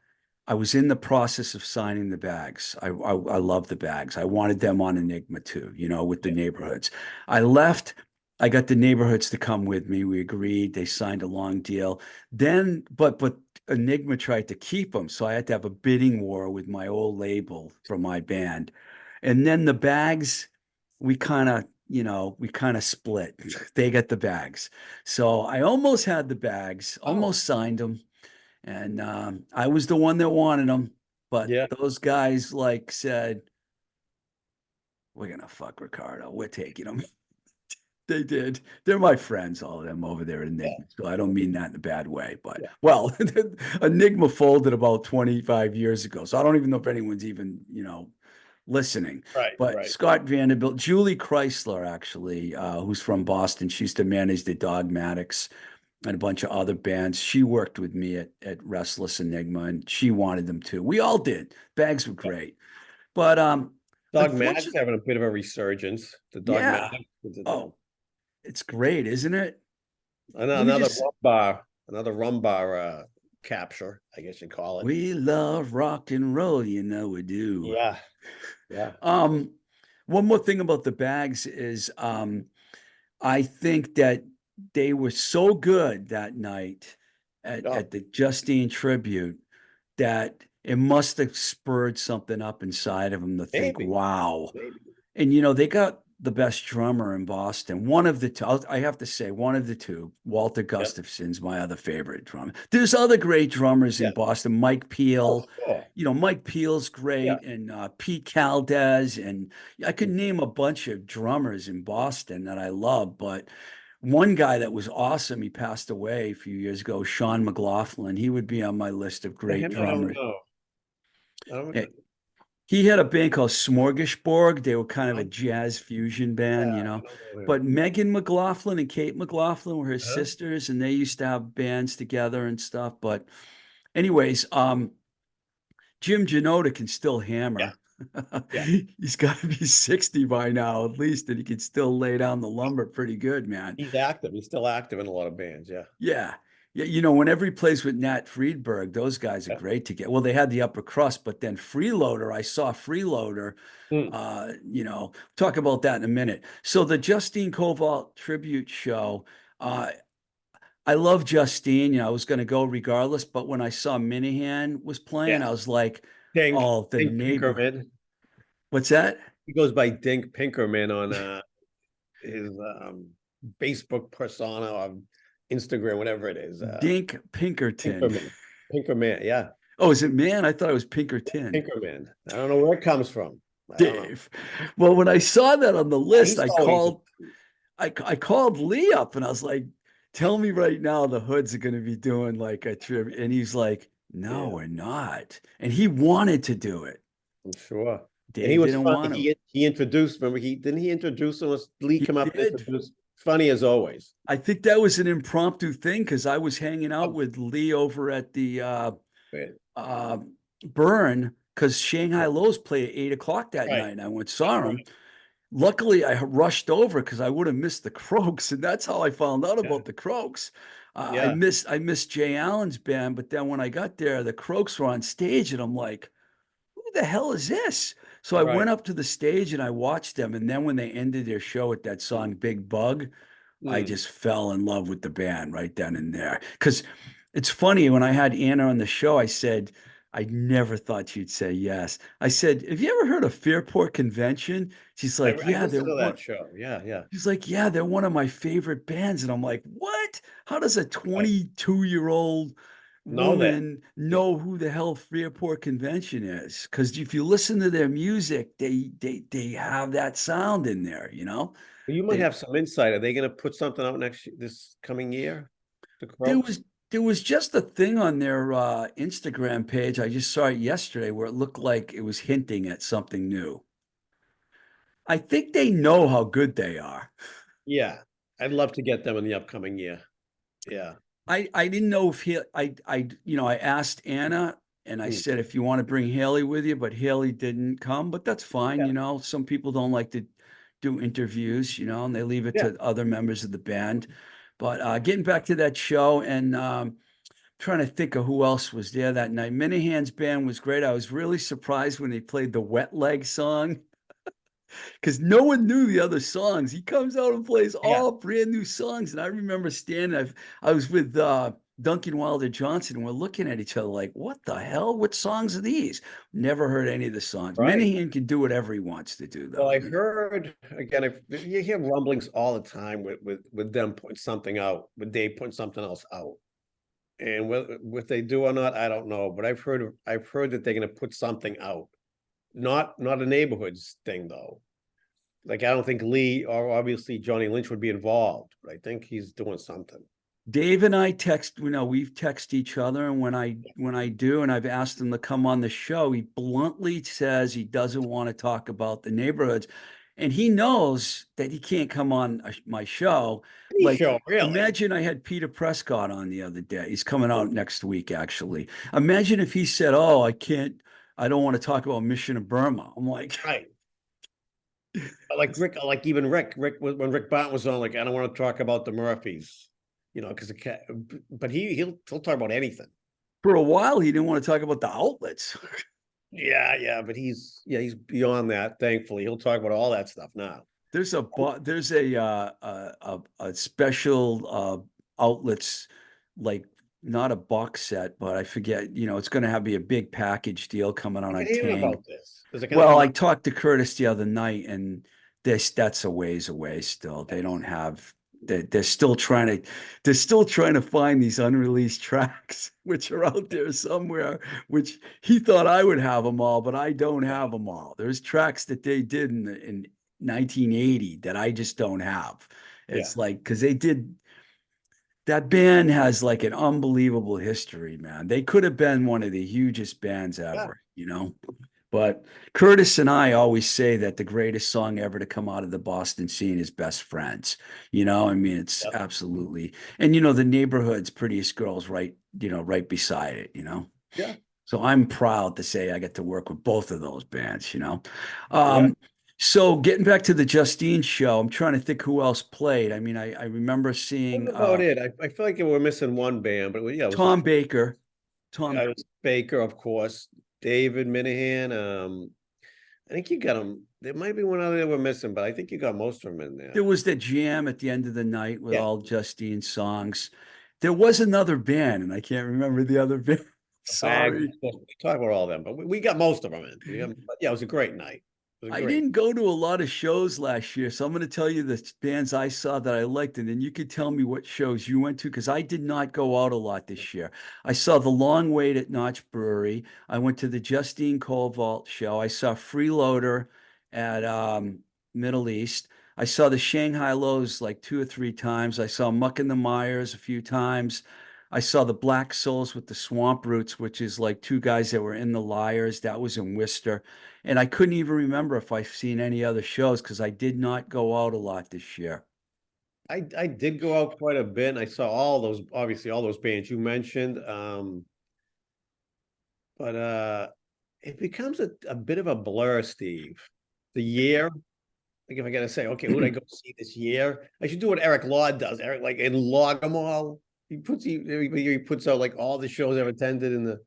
I was in the process of signing the bags. I love the bags. I wanted them on Enigma too, with the neighborhoods. I left. I got the neighborhoods to come with me. We agreed. They signed a long deal. Then, but Enigma tried to keep them, so I had to have a bidding war with my old label for my band. And then the bags, we kind of split. They got the bags. So I almost had the bags, Oh, almost signed them. And I was the one that wanted them, but yeah. those guys like said, "We're gonna fuck Riccardo. We're taking them." They did. They're my friends, all of them over there at Yeah. Enigma. So I don't mean that in a bad way, but Yeah. well, Enigma folded about 25 years ago. So I don't even know if anyone's even, listening. Right, But right. Scott Vanderbilt, Julie Chrysler, actually, who's from Boston, she used to manage the Dogmatics and a bunch of other bands. She worked with me at Restless Enigma, and she wanted them too. We all did. Bags were Yeah. great, but Dogmatic's unfortunately, having a bit of a resurgence. The yeah. Dogmatic, Oh, it's great, isn't it? Let me another just. rum bar, capture, I guess you call it. We love rock and roll, we do. Yeah, yeah. Um, One more thing about the bags is I think that they were so good that night Oh, at the Justine tribute that it must have spurred something up inside of them to think, maybe, wow. maybe. And they got the best drummer in Boston. One of the two, I have to say, one of the two, Walter Yeah, Gustafson's my other favorite drummer. There's other great drummers yeah. in Boston. Mike Oh, Peel, sure. Mike Peel's Yeah. great, and Pete Caldez, and I could name a bunch of drummers in Boston that I love. But one guy that was awesome, he passed away a few years ago, Sean McLaughlin. He would be on my list of Yeah, great him, I don't drummers. know. I don't, Eh, He had a band called Smorgasbord. They were kind of a I, jazz fusion yeah, band, I don't know him. But Megan McLaughlin and Kate McLaughlin were his Huh? sisters, and they used to have bands together and stuff. But anyways, Jim Janota can still Yeah, hammer. yeah. He's got to be 60 by now, at least, and he can still lay down the lumber pretty good, man. He's active. He's still active in a lot of bands. Yeah. Yeah. Yeah, whenever he plays with Nat Friedberg, those guys are Yeah. great to get. Well, they had the upper crust, but then Freeloader, I saw Freeloader, Hmm. talk about that in a minute. So the Justine Covalt tribute show, uh, I love Justine. I was going to go regardless, but when I saw Minahan was Yeah. playing, I was like, Dink, oh, the Dink neighbor. Pinkerman. What's that? He goes by Dink Pinkerman on his Facebook persona or Instagram, whatever it is. Dink Pinkerton. Pinkerman. Pinkerman, yeah. Oh, is it man? I thought it was Pinkerton. Pinkerman. I don't know where it comes from. I don't know. Dave. Well, when I saw that on the Yeah, list, he's always I called Lee up and I was like, tell me right now the Hoods are going to be doing like a trip. And he's like, no, yeah, we're not. And he wanted to do it. I'm sure. And he Dave was didn't funny. want to. He introduced, remember, he introduce us, Lee He come up and did. introduce. Funny as always. I think that was an impromptu thing because I was hanging out Oh, with Lee over at the man. uh, Burn because Shanghai Lows play at 8 o'clock that Right. night. And I went That's saw him. right. Luckily, I rushed over because I would have missed the Croaks, and that's how I found out Yeah. about the Croaks. I Yeah. missed I missed Jay Allen's band, but then when I got there, the Croaks were on stage, and I'm like, "Who the hell is this?" So I Right. went up to the stage and I watched them, and then when they ended their show with that song "Big Bug," I Mm. just fell in love with the band right then and there. Because it's funny, when I had Anna on the show, I said, I never thought you'd say yes. I said, have you ever heard of Fairport Convention? She's like, I yeah, they're listened to one. that show. Yeah. Yeah. She's like, yeah, they're one of my favorite bands. And I'm like, what? How does a Right. 22-year-old Know that. woman Yeah. know who the hell Fairport Convention is? Because if you listen to their music, they have that sound in there. Well, you might They have some insight. Are they going to put something out this coming year? The There Croaks? was there was just a thing on their Instagram page. I just saw it yesterday where it looked like it was hinting at something new. I think they know how good they are. Yeah. I'd love to get them in the upcoming year. Yeah. I didn't know if I asked Anna and I Mm. said if you want to bring Haley with you, but Haley didn't come, but that's fine. Yeah. Some people don't like to do interviews, and they leave it Yeah. to other members of the band. But getting back to that show and trying to think of who else was there that night. Minahan's band was great. I was really surprised when they played the Wet Leg song because no one knew the other songs. He comes out and plays Yeah. all brand new songs. And I remember I was with Duncan Wilder Johnson, and we're looking at each other like, what the hell? What songs are these? Never heard any of the songs. Right. Minahan can do whatever he wants to do, Well, though. I heard again, if you hear rumblings all the time with them putting something out, with Dave putting something else out. And what they do or not, I don't know. But I've heard that they're gonna put something out. Not a neighborhoods thing though. Like I don't think Lee or obviously Johnny Lynch would be involved, but I think he's doing something. Dave and I text, we've texted each other, and when I do, and I've asked him to come on the show, he bluntly says he doesn't want to talk about the neighborhoods, and he knows that he can't come on my show. Any Like, show, really. imagine I had Peter Prescott on the other day. He's coming out next week, actually. Imagine if he said, "Oh, I don't want to talk about Mission of Burma." I'm like, Right. Like Rick, like even Rick, when Rick Barton was on, like, I don't want to talk about the Murphys, because the cat, but he'll talk about anything. for a while, he didn't want to talk about the outlets. Yeah, but he's beyond that. Thankfully, he'll talk about all that stuff now. There's a special outlets, like, not a box set, but I forget, it's going to be a big package deal coming out I've on been hearing Tang. about this. Is it gonna Well, come I out? talked to Curtis the other night, and that's a ways away still. They don't have they're still trying to find these unreleased tracks, which are out there somewhere, which he thought I would have them all, but I don't have them all. There's tracks that they did in 1980 that I just don't have. Yeah, It's like, because that band has like an unbelievable history, man. They could have been one of the hugest bands yeah, ever. But Curtis and I always say that the greatest song ever to come out of the Boston scene is Best Friends. I mean, it's yeah, absolutely, and the neighborhood's Prettiest Girls right beside it. yeah, So I'm proud to say I get to work with both of those bands. yeah. Um, so getting back to the Justine show, I'm trying to think who else played. I mean, I remember seeing That's about it. I feel like we're missing one band, but yeah, it was Tom Baker. Tom, I was Baker, of course, David Minahan. I think you got them. There might be one other that we're missing, but I think you got most of them in there. there was that jam at the end of the night with Yeah, all Justine's songs. There was another band, and I can't remember the other band. a bag. Sorry. We talk about all them, but we got most of them in. But yeah, it was a great night. It was I great. didn't go to a lot of shows last year, so I'm going to tell you the bands I saw that I liked, and then you could tell me what shows you went to, because I did not go out a lot this year. I saw The Long Wait at Notch Brewery. I went to the Justine Cole Vault show. I saw Freeloader at Middle East. I saw the Shanghai Lows like 2 or 3 times. I saw Muck and the Myers a few times. I saw the Black Souls with the Swamp Roots, which is like two guys that were in the Liars. That was in Worcester. And I couldn't even remember if I've seen any other shows because I did not go out a lot this year. I did go out quite a bit. And I saw all those, obviously all those bands you mentioned. But it becomes a bit of a blur, Steve. The year, like if I gotta say, okay, who would I go see this year? I should do what Eric Law does. Eric, like, and log them all. He puts out like all the shows I've attended in the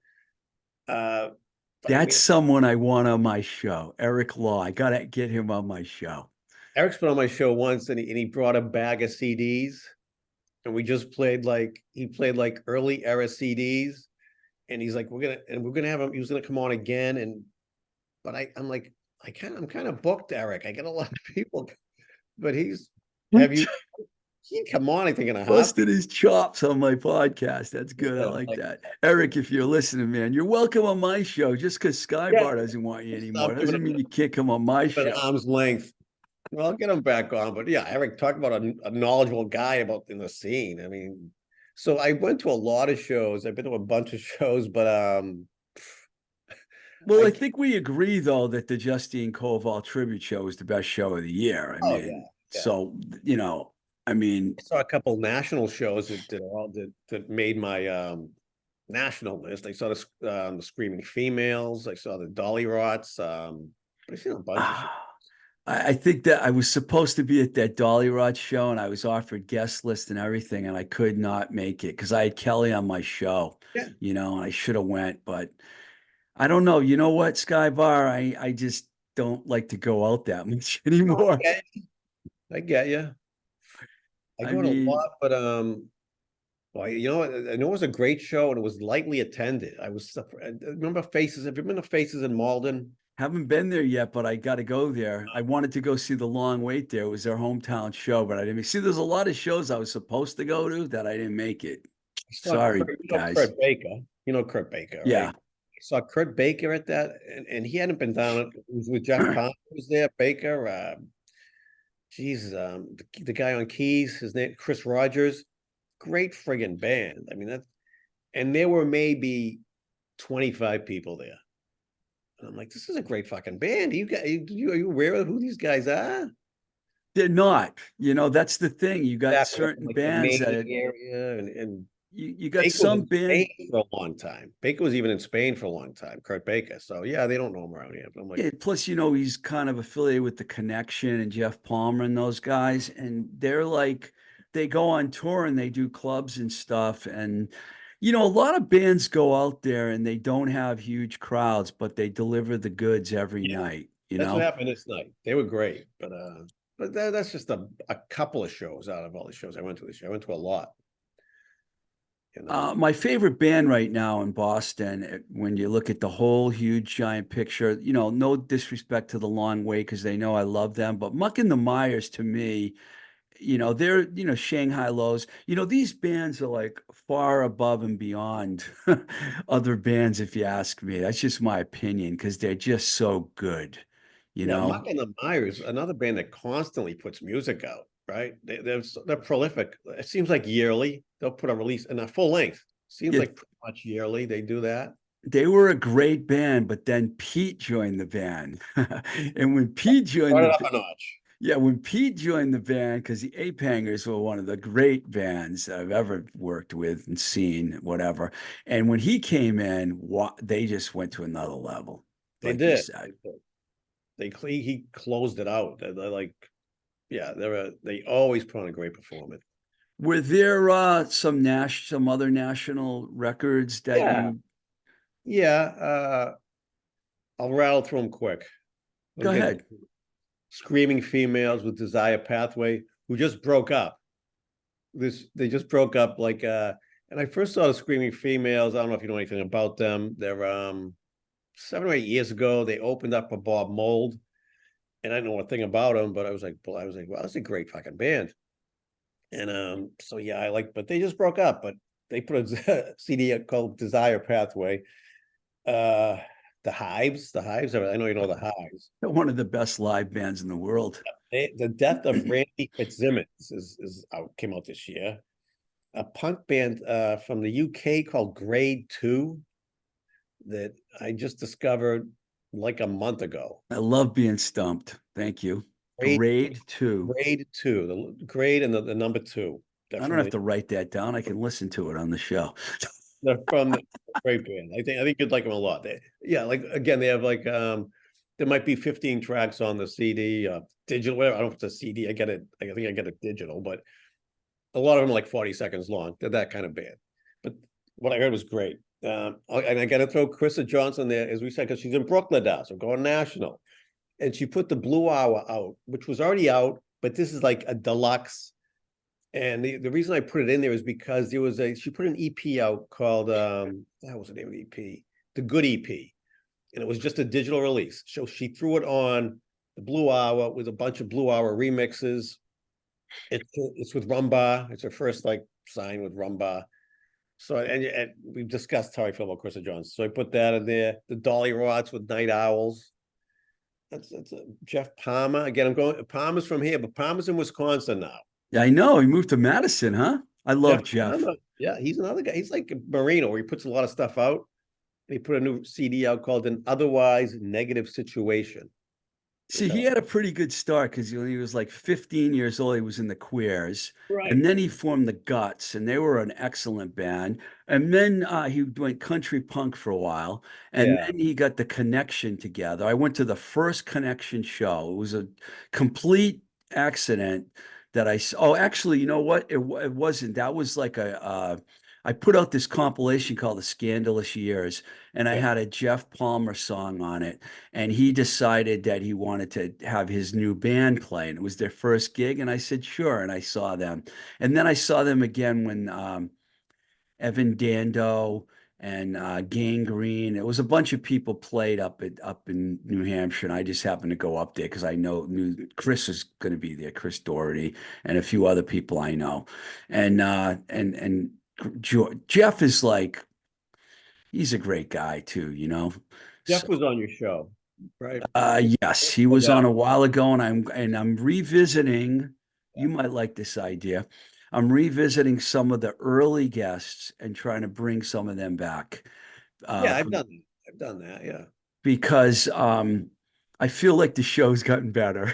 but I That's mean, someone I want on my show. Eric Law. I gotta get him on my show. Eric's been on my show once and he brought a bag of CDs and we just played like he played like early era CDs and he's like, we're gonna have him, he was gonna come on again. And but I'm like, I'm kind of booked, Eric. I get a lot of people, but have you he'd come on, I think, in a half. Busted his chops on my podcast. That's good. I Yeah, like like, that. Eric, if you're listening, man, you're welcome on my show. Just because yeah, Skybar doesn't want you anymore stop giving doesn't him mean you can't come on my an show. arm's length. Well, I'll get him back on, but yeah, Eric, talk about a knowledgeable guy about in the scene. I mean, so I went to a lot of shows. I've been to a bunch of shows, but Well, I I can't, think we agree, though, that the Justine Koval tribute show is the best show of the year. I oh yeah, mean, yeah. so, I mean, I saw a couple national shows that made my national list. I saw the Screaming Females. I saw the Dolly Rots. But I've seen a bunch of shows. I think that I was supposed to be at that Dolly Rod show and I was offered guest list and everything, and I could not make it because I had Kelly on my show, Yeah. and I should have went, but I don't know. You know what, Skybar? I just don't like to go out that much No, I anymore. get you. I get you. I I go on a mean, lot, but well, you know, I know it was a great show and it was lightly attended. I remember Faces. Have you been to Faces in Malden? haven't been there yet, but I got to go there. I wanted to go see the Long Wait there. It was their hometown show, but I didn't see. There's a lot of shows I was supposed to go to that I didn't make it. I saw Sorry, Kurt, guys. Kurt Baker. You know Kurt Baker, right? Yeah. I saw Kurt Baker at that, and he hadn't been down. It was with Jeff Palmer was there. Baker, geez, the guy on keys, his name Chris Rogers. Great friggin' band. I mean that, and there were maybe 25 people there. And I'm like, this is a great fucking band. Are you aware of who these guys are? They're not. That's the thing. You got Exactly, certain like the bands Maine that area, and you got Baker was some in Spain band. for a long time. Baker was even in Spain for a long time, Kurt Baker. So yeah, they don't know him around here. But I'm like, Yeah, plus, he's kind of affiliated with the Connection and Jeff Palmer and those guys, and they're like they go on tour and they do clubs and stuff. And a lot of bands go out there and they don't have huge crowds, but they deliver the goods every yeah, night, you that's what know. happened this night. They were great, but that's just a couple of shows out of all the shows I went to this year. I went to a lot, you know. My favorite band right now in Boston, when you look at the whole huge giant picture, no disrespect to the Long Way because they know I love them, but Muck and the Myers to me, they're, Shanghai Lows, these bands are like far above and beyond other bands, if you ask me. That's just my opinion because they're just so good, you Yeah, Muck know? and the Myers, another band that constantly puts music out, right? They're prolific. It seems like yearly they'll put a release in a full length. Seems Yeah, like pretty much yearly they do that. they were a great band, but then Pete joined the band. And when Pete joined Brought it the up a notch. Yeah, when Pete joined the band, because the Ape Hangers were one of the great bands I've ever worked with and seen, whatever. And when he came in, they just went to another level, They like you did. said. He closed it out. They're like, yeah, they always put on a great performance. Were there some other national records that Yeah, you yeah. I'll rattle through them quick. We'll go get ahead? Screaming Females with Desire Pathway, who just broke up. They just broke up and I first saw the Screaming Females. I don't know if you know anything about them. They're 7 or 8 years ago. They opened up for Bob Mold, and I didn't know a thing about them, but I was like, wow, that's a great fucking band. And so yeah, but they just broke up, but they put a CD called Desire Pathway. Uh the Hives, I know you know the Hives. They're one of the best live bands in the world. The death of Randy Fitzsimmons came out this year. A punk band from the UK called Grade 2 that I just discovered like a month ago. I love being stumped. Thank you. Grade Grade two. Grade 2, the grade and the number 2. They're I don't from have the to write that down. I can listen to it on the show. they're from the great band. I think you'd like them a lot. Yeah, like again, they have there might be 15 tracks on the CD, digital, whatever. I don't know if it's a CD. I think I get it digital, but a lot of them are like 40 seconds long. They're that kind of band. But what I heard was great. And I got to throw Krista Johnson there, as we said, because she's in Brooklyn now, so going national. And she put the Blue Hour out, which was already out, but this is like a deluxe. And the reason I put it in there is because she put an EP out called that was the name of the EP, the Good EP, and it was just a digital release. So she threw it on the Blue Hour with a bunch of Blue Hour remixes. It's with Rumba. It's her first sign with Rumba. So and we've discussed how I feel about Krista Johnson. So I put that in there. The Dolly Rots with Night Owls. That's Jeff Palmer. Again, I'm going. Palmer's from here, but Palmer's in Wisconsin now. Yeah, I know. He moved to Madison, huh? I love Jeff Jeff. Palmer. Yeah, he's another guy. He's like Marino, where he puts a lot of stuff out. He put a new CD out called "An Otherwise Negative Situation." See, he had a pretty good start because when he was like 15 years old, he was in the Queers. And Right. then he formed the Guts, and they were an excellent band. And then he went country punk for a while. And Yeah. then he got the Connection together. I went to the first Connection show. It was a complete accident that I saw. Oh, actually, you know what? It wasn't. That was like I put out this compilation called The Scandalous Years, and I Yeah. had a Jeff Palmer song on it, and he decided that he wanted to have his new band play, and it was their first gig, and I said sure, and I saw them. And then I saw them again when Evan Dando and Gangrene, it was a bunch of people played up in New Hampshire, and I just happened to go up there because I knew Chris was going to be there, Chris Doherty, and a few other people I know. And Jeff is like, he's a great guy too, you know. Jeff was on your show, right? Yes, he Oh, was yeah. on a while ago, and I'm revisiting. You might like this idea. I'm revisiting some of the early guests and trying to bring some of them back, Yeah, I've from, done that. I've done that. Yeah. because I feel like the show's gotten better.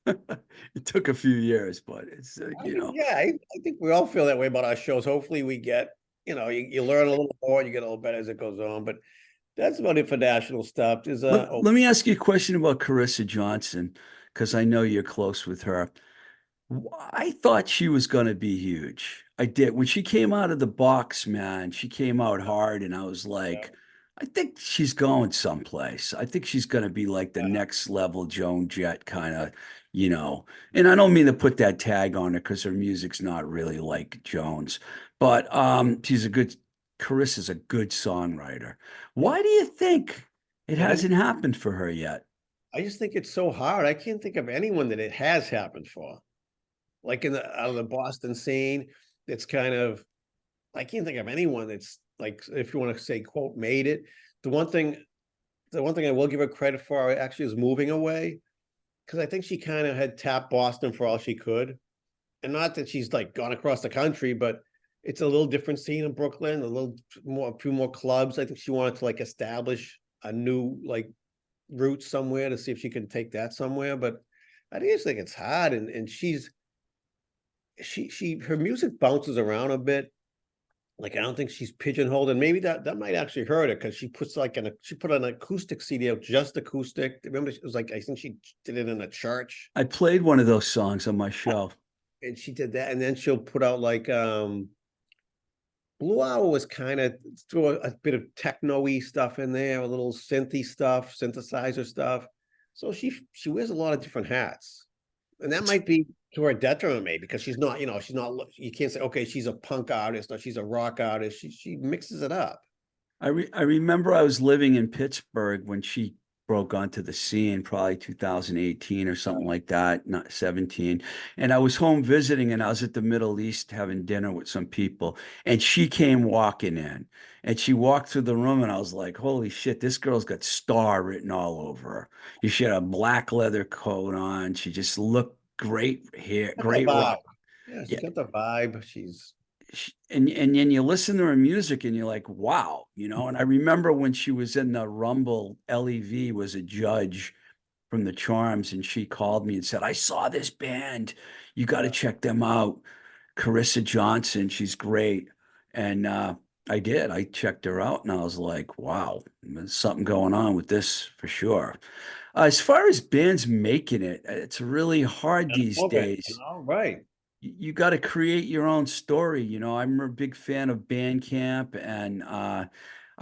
It took a few years, but it's I mean, yeah, I think we all feel that way about our shows. Hopefully we get, you learn a little more, you get a little better as it goes on, but that's about it for national stuff. Is oh, let me ask you a question about Carissa Johnson, because I know you're close with her. I thought she was going to be huge. I did. When she came out of the box, man, she came out hard, and I was yeah, like, I think she's going someplace. I think she's going to be like the next level Joan Jett kind of, you know. And I don't mean to put that tag on her because her music's not really like Joan's, but Carissa's a good songwriter. yeah. Why do you think it Yeah, hasn't happened for her yet? I just think it's so hard. I can't think of anyone that it has happened for. Like out of the Boston scene, it's kind of, I can't think of anyone that's like, if you want to say quote made it. The one thing, the one thing I will give her credit for actually is moving away, because I think she kind of had tapped Boston for all she could. And not that she's like gone across the country, but it's a little different scene in Brooklyn, a little more, a few more clubs. I think she wanted to like establish a new like route somewhere to see if she can take that somewhere. But I just think it's hard, and she her music bounces around a bit. Like I don't think she's pigeonholed, and maybe that might actually hurt her because she puts like she put an acoustic CD out, just acoustic. Remember, it was like I think she did it in a church, I played one of those songs on my show. and she did that, and then she'll put out like Blue Hour was kind of throw a bit of techno-y stuff in there, a little synthy stuff, synthesizer stuff. So she wears a lot of different hats, and that might be to her detriment, maybe because she's not, she's not. You can't say, okay, she's a punk artist or she's a rock artist. She mixes it up. I remember I was living in Pittsburgh when she broke onto the scene, probably 2018 or something like that, not 17. And I was home visiting, and I was at the Middle East having dinner with some people, and she came walking in, and she walked through the room, and I was like, holy shit, this girl's got star written all over her. She had a black leather coat on. She just looked great hair, Got the great rock. vibe. Yeah, she's Yeah, got the vibe. She's and then you listen to her music and you're like, wow, you know. And I remember when she was in the Rumble, Lev was a judge from the Charms, and she called me and said, I saw this band, you got to check them out. Carissa Johnson, she's great. And I did. I checked her out, and I was like, wow, there's something going on with this for sure. As far as bands making it, it's really hard these okay, days. right. You got to create your own story. You know, I'm a big fan of Bandcamp, and I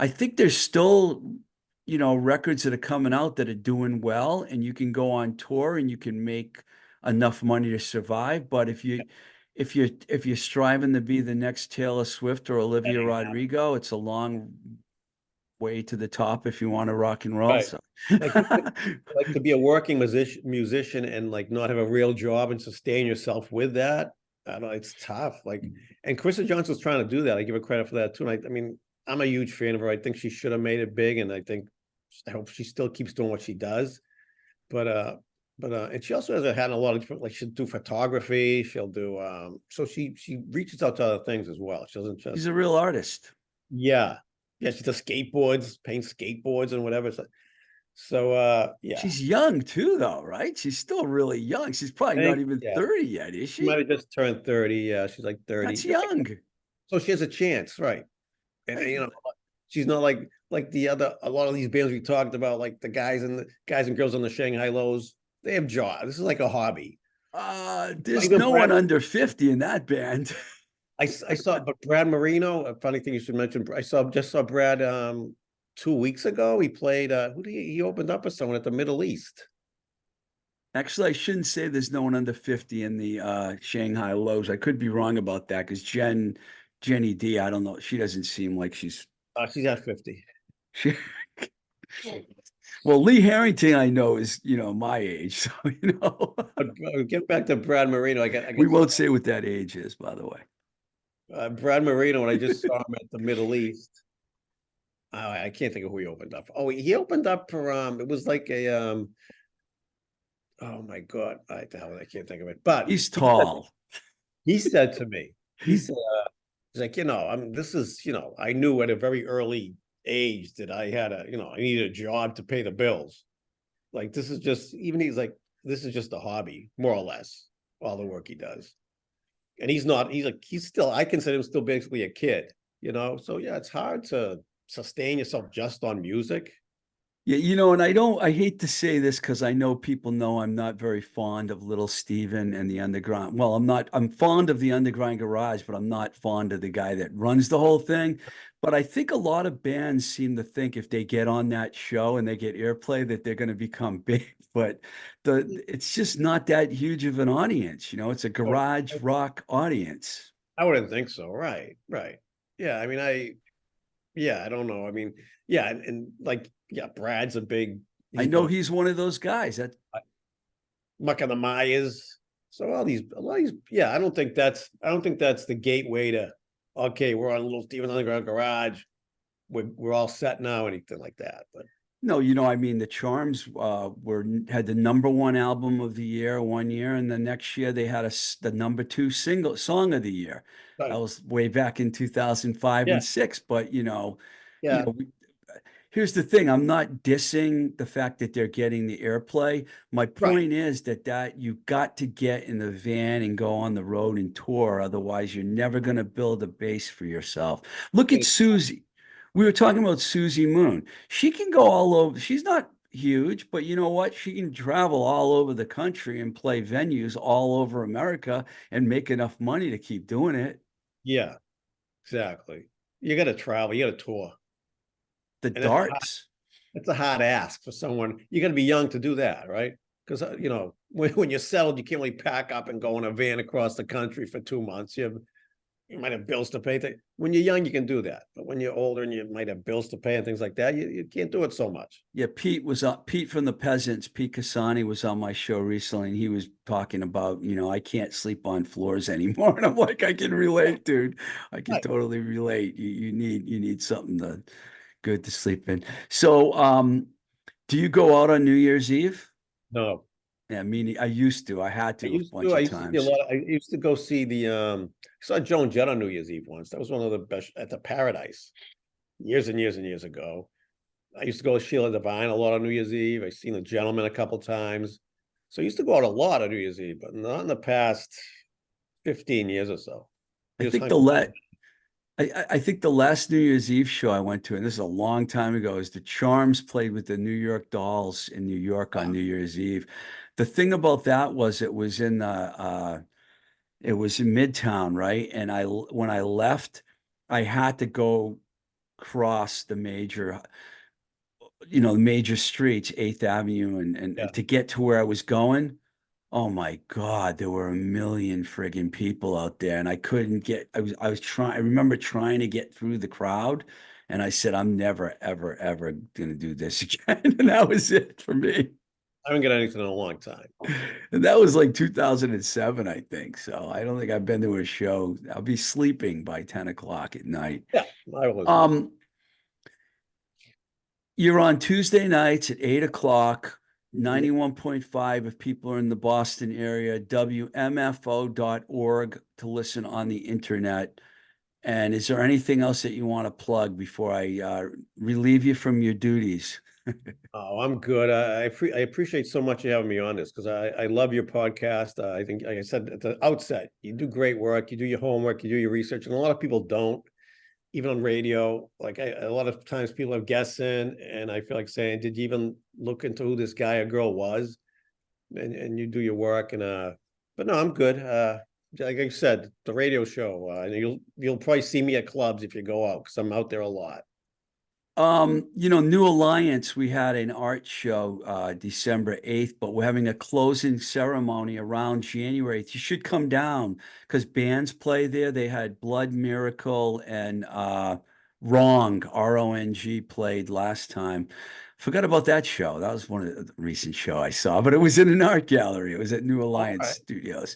think there's still, records that are coming out that are doing well, and you can go on tour and you can make enough money to survive. But if you're striving to be the next Taylor Swift or Olivia Rodrigo, it's a long way to the top if you want to rock and roll. Right. So Like like to be a working musician and like not have a real job and sustain yourself with that. I don't know, it's tough. Like, and Krista Johnson's trying to do that. I give her credit for that too. And I mean, I'm a huge fan of her. I think she should have made it big, and I hope she still keeps doing what she does. But and she also has had a lot of different, like she'll do photography, she'll do so she reaches out to other things as well. She doesn't she's just, a real artist. yeah. Yeah, she does skateboards, paints skateboards and whatever. So yeah, She's young too, though, right? She's still really young. She's probably I not think even yeah, 30 yet, is she might she? have just turned 30. Yeah, she's like 30. That's Just like, young. so she has a chance, right? And I, you know, she's not like the other a lot of these bands we talked about, like the guys and girls on the Shanghai Lows. They have jobs. This is like a hobby. there's Even no Brad, one under 50 in that band. I saw, but Brad Marino. A funny thing you should mention. I just saw Brad 2 weeks ago. He played. Who did he opened up for someone at the Middle East. Actually, I shouldn't say there's no one under 50 in the Shanghai Lows. I could be wrong about that because Jenny D, I don't know. She doesn't seem like She's at 50. she, well, Lee Harrington, I know, is, my age. So, But get back to Brad Marino. I we got won't say what that age is, by the way. Brad Marino when I just saw him at the Middle East. I can't think of who he opened up. Oh, he opened up for it was like a oh my god, I can't think of it. But He's tall. he said to me, he said, he's like, I'm this is, I knew at a very early age that I had I needed a job to pay the bills. Like this is just even he's like, this is just a hobby, more or less, all the work he does. And he's not, he's still, I consider him still basically a kid. So yeah, it's hard to sustain yourself just on music. Yeah, and I hate to say this because I know people know I'm not very fond of Little Steven and the underground. Well, I'm fond of the underground garage, but I'm not fond of the guy that runs the whole thing. But I think a lot of bands seem to think if they get on that show and they get airplay that they're going to become big. But it's just not that huge of an audience. It's a garage rock audience. I wouldn't think so. Right, right. Yeah, I mean, yeah, I don't know. I mean, yeah, and like, yeah, Brad's a big, I he's know done he's one of those guys that Muck of the Myers. So a lot of these, yeah, I don't think that's the gateway to, okay, we're on Little Steven Underground Garage. We're all set now, anything like that. But No, I mean, the Charms had the number one album of the year one year, and the next year they had the number two single song of the year. That was way back in 2005 yeah, and six. But you yeah, know, we, here's the thing: I'm not dissing the fact that they're getting the airplay. My right. point is that you got to get in the van and go on the road and tour. Otherwise, you're never going to build a base for yourself. Look at Susie. We were talking about Susie Moon. She can go all over. She's not huge, but you know what? She can travel all over the country and play venues all over America and make enough money to keep doing it. Yeah, exactly. You got to travel, you got to tour, The and darts. that's a hard ask for someone. You got to be young to do that, right? Because when you're settled, you can't really pack up and go in a van across the country for 2 months. You might have bills to pay. When you're young, you can do that, but when you're older and you might have bills to pay and things like that, you can't do it so much. Yeah, Pete was up. Pete from the Peasants, Pete Casani was on my show recently, and he was talking about, I can't sleep on floors anymore. And I'm like, I can relate, dude. I can Right. totally relate. You need something good to sleep in. So, do you go out on New Year's Eve? No, Yeah, meaning I used to. I had I to a used bunch to. I of used to see a times. lot. I used to go see the. I saw Joan Jett on New Year's Eve once. That was one of the best at the Paradise years and years and years ago. I used to go with Sheila Divine a lot on New Year's Eve. I've seen the Gentleman a couple times. So I used to go out a lot on New Year's Eve, but not in the past 15 years or so. I You just think hung the let I think the last New Year's Eve show I went to, and this is a long time ago, is the Charms played with the New York Dolls in New York on out. New Year's Eve. The thing about that was it was in Midtown, right? And when I left, I had to go cross the major streets, 8th Avenue, and Yeah. to get to where I was going. Oh my God, there were a million friggin' people out there, and I couldn't get. I was trying. I remember trying to get through the crowd, and I said, "I'm never, ever, ever gonna do this again." And that was it for me. I haven't got anything in a long time. And that was like 2007, I think. So I don't think I've been to a show. I'll be sleeping by 10 o'clock at night. Yeah, I was. Um, You're on Tuesday nights at 8 o'clock, 91.5 if people are in the Boston area, WMFO.org to listen on the internet. And is there anything else that you want to plug before I relieve you from your duties? Oh, I'm good. I appreciate so much you having me on this because I love your podcast. I think, like I said at the outset, you do great work. You do your homework, you do your research, and a lot of people don't, even on radio. Like a lot of times people have guests in, and I feel like saying, "Did you even look into who this guy or girl was?" And you do your work, and but no, I'm good. Like I said, the radio show. You'll probably see me at clubs if you go out because I'm out there a lot. New Alliance, we had an art show December 8th, but we're having a closing ceremony around January 8th. You should come down because bands play there. They had Blood Miracle and Wrong, RONG played last time. Forgot about that show. That was one of the recent show I saw, but it was in an art gallery. It was at New All Alliance right. Studios.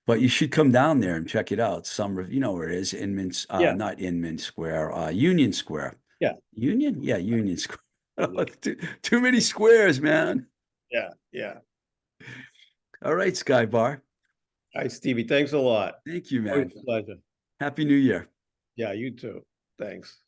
But you should come down there and check it out. You know where it is, Yeah. not Inman Square, Union Square. Yeah. Union? Yeah, Union Square. Yeah. Too many squares, man. Yeah. Yeah. All right, Skybar. All right, Stevie. Thanks a lot. Thank you, Always man. a pleasure. Happy New Year. Yeah, you too. Thanks.